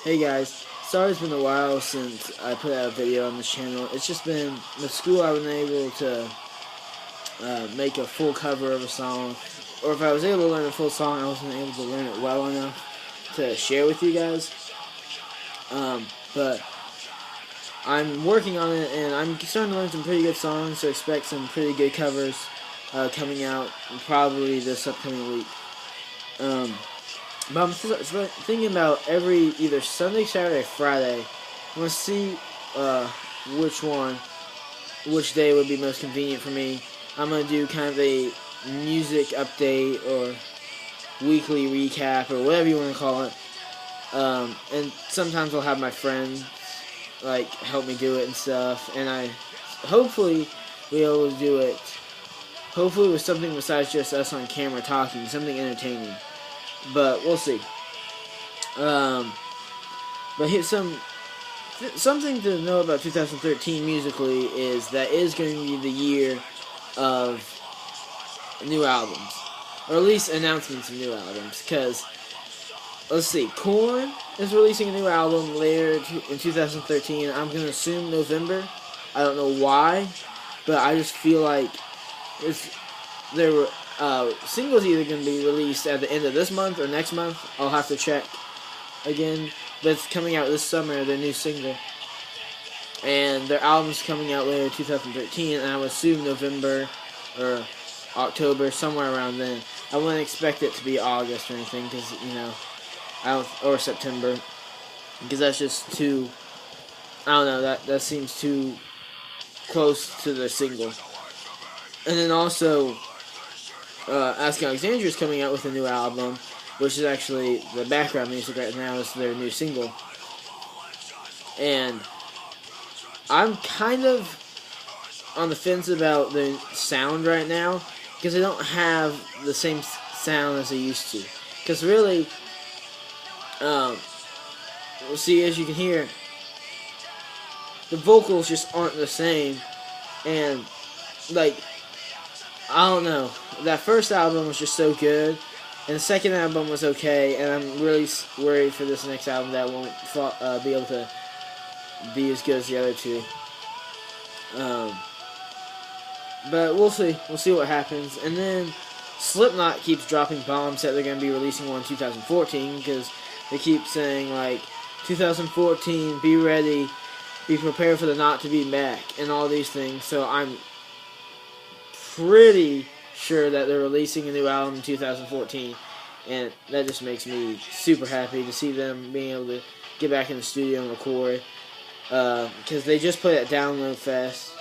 Hey guys, sorry it's been a while since I put out a video on this channel. It's just been the school I wasn't able to make a full cover of a song, or if I was able to learn a full song, I wasn't able to learn it well enough to share with you guys. But I'm working on it, and I'm starting to learn some pretty good songs, so expect some pretty good covers coming out probably this upcoming week. But I'm thinking about every either Sunday, Saturday, or Friday. I'm gonna see which day would be most convenient for me. I'm gonna do kind of a music update or weekly recap or whatever you want to call it. And sometimes I'll have my friends like help me do it and stuff. And I hopefully be able to do it. Hopefully with something besides just us on camera talking, something entertaining. But we'll see. But here's something to know about 2013 musically is that is going to be the year of new albums, or at least announcements of new albums. Because let's see, Korn is releasing a new album later in 2013. I'm going to assume November. I don't know why, but I just feel like there were. Singles either going to be released at the end of this month or next month. I'll have to check again. But it's coming out this summer, their new single. And their album's coming out later 2013, and I would assume November or October, somewhere around then. I wouldn't expect it to be August or anything, because, or September, because that's just too, I don't know, that seems too close to the single. And then also, Ask Alexandria is coming out with a new album, which is actually the background music right now is their new single. And I'm kind of on the fence about the sound right now, because they don't have the same sound as they used to. Because really, we'll see, as you can hear, the vocals just aren't the same, and like, I don't know. That first album was just so good, and the second album was okay, and I'm really worried for this next album that won't be able to be as good as the other two. But we'll see. We'll see what happens. And then Slipknot keeps dropping bombs that they're going to be releasing one in 2014, because they keep saying, like, 2014, be ready, be prepared for the not to be back, and all these things. So I'm pretty sure that they're releasing a new album in 2014, and that just makes me super happy to see them being able to get back in the studio and record, because they just put it at Download Fest,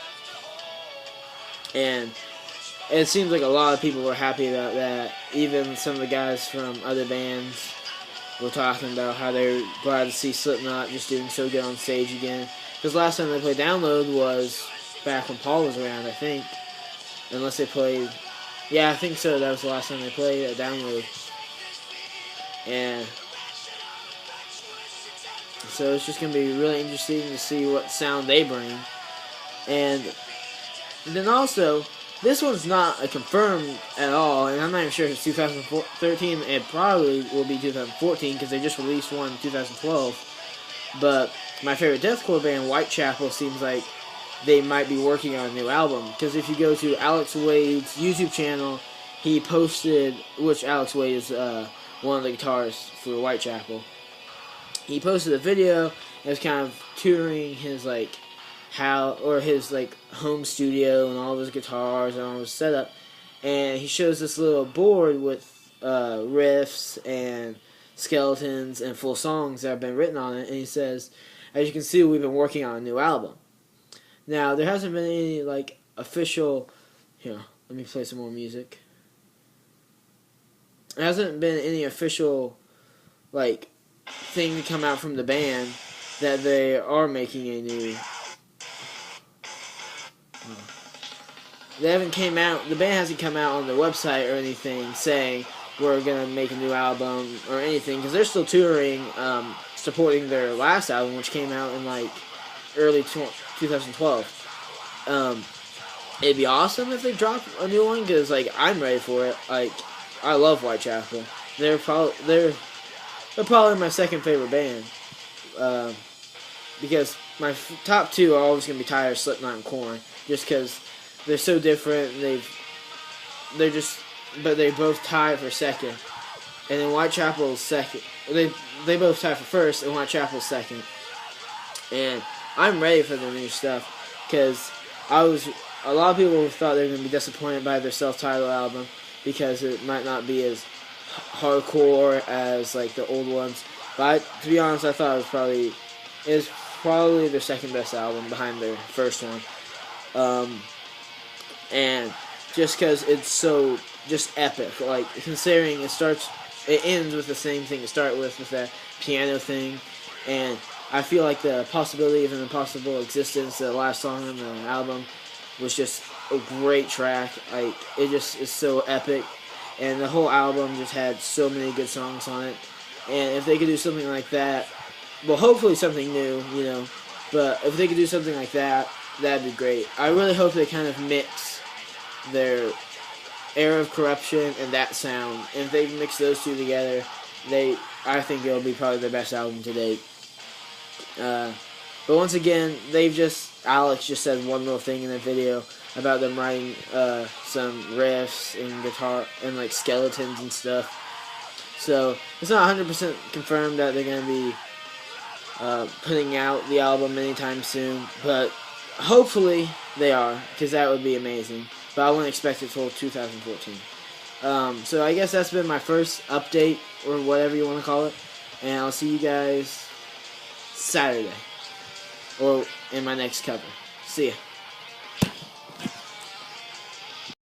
and it seems like a lot of people were happy about that. Even some of the guys from other bands were talking about how they're glad to see Slipknot just doing so good on stage again, because last time they played Download was back when Paul was around, I think. Unless they played... Yeah, I think so. That was the last time they played a Download. And so it's just going to be really interesting to see what sound they bring. And then also, this one's not a confirmed at all, and I'm not even sure if it's 2013. It probably will be 2014, because they just released one in 2012. But my favorite deathcore band, Whitechapel, seems like they might be working on a new album, because if you go to Alex Wade's YouTube channel, he posted, which Alex Wade is one of the guitarists for Whitechapel. He posted a video and was kind of touring his his home studio and all of his guitars and all of his setup, and he shows this little board with riffs and skeletons and full songs that have been written on it, and he says, as you can see, we've been working on a new album. Now, there hasn't been any, official... Here, let me play some more music. There hasn't been any official, thing to come out from the band that they are making a new... They haven't came out... The band hasn't come out on their website or anything saying we're going to make a new album or anything, because they're still touring, supporting their last album, which came out in, early 2012. It'd be awesome if they dropped a new one, because I'm ready for it. I love Whitechapel. They're probably my second favorite band. because my top two are always going to be Tyler, Slipknot, and Korn, just because they're so different. But they both tie for second, and then Whitechapel's second. They both tie for first, and Whitechapel's second. And I'm ready for the new stuff, because a lot of people thought they were going to be disappointed by their self-titled album because it might not be as hardcore as like the old ones. But to be honest, I thought it was probably their second best album behind their first one. And just because it's so just epic, like considering it ends with the same thing to start with that piano thing, and I feel like the possibility of an impossible existence, the last song on the album, was just a great track. Like, it just is so epic, and the whole album just had so many good songs on it. And if they could do something like that, well, hopefully something new, but if they could do something like that, that'd be great. I really hope they kind of mix their Era of Corruption and that sound, and if they mix those two together, I think it'll be probably their best album to date. But once again, Alex just said one little thing in the video about them writing some riffs and guitar and like skeletons and stuff. So it's not 100% confirmed that they're going to be putting out the album anytime soon, but hopefully they are, because that would be amazing. But I wouldn't expect it till 2014. So I guess that's been my first update, or whatever you want to call it, and I'll see you guys Saturday, or in my next cover. See ya.